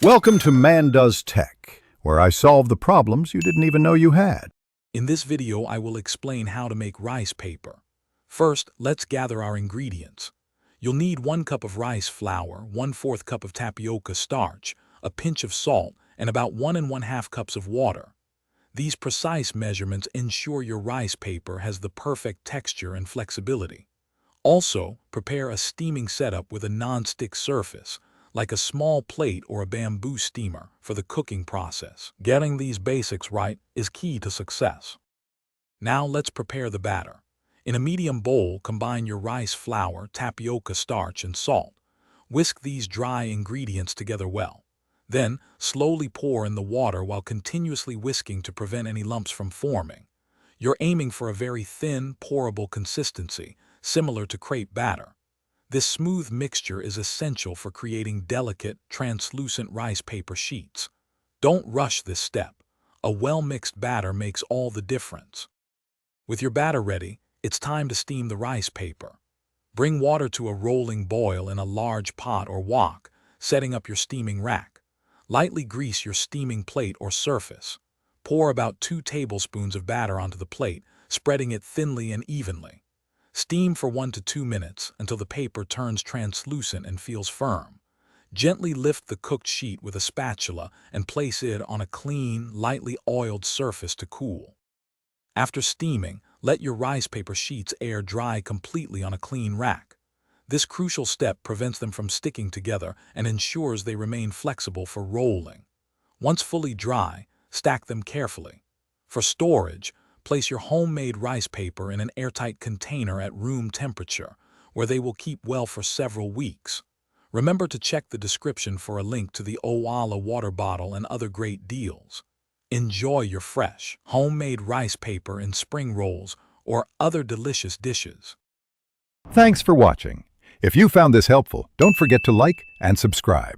Welcome to Man Does Tech, where I solve the problems you didn't even know you had. In this video, I will explain how to make rice paper. First, let's gather our ingredients. You'll need 1 cup of rice flour, 1/4 cup of tapioca starch, a pinch of salt, and about 1 1/2 cups of water. These precise measurements ensure your rice paper has the perfect texture and flexibility. Also, prepare a steaming setup with a non-stick surface, like a small plate or a bamboo steamer, for the cooking process. Getting these basics right is key to success. Now let's prepare the batter. In a medium bowl, combine your rice flour, tapioca starch, and salt. Whisk these dry ingredients together well. Then, slowly pour in the water while continuously whisking to prevent any lumps from forming. You're aiming for a very thin, pourable consistency, similar to crepe batter. This smooth mixture is essential for creating delicate, translucent rice paper sheets. Don't rush this step. A well-mixed batter makes all the difference. With your batter ready, it's time to steam the rice paper. Bring water to a rolling boil in a large pot or wok, setting up your steaming rack. Lightly grease your steaming plate or surface. Pour about 2 tablespoons of batter onto the plate, spreading it thinly and evenly. Steam for 1 to 2 minutes until the paper turns translucent and feels firm. Gently lift the cooked sheet with a spatula and place it on a clean, lightly oiled surface to cool. After steaming, let your rice paper sheets air dry completely on a clean rack. This crucial step prevents them from sticking together and ensures they remain flexible for rolling. Once fully dry, stack them carefully. For storage, place your homemade rice paper in an airtight container at room temperature, where they will keep well for several weeks. Remember to check the description for a link to the Owala water bottle and other great deals. Enjoy your fresh, homemade rice paper in spring rolls or other delicious dishes. Thanks for watching. If you found this helpful, don't forget to like and subscribe.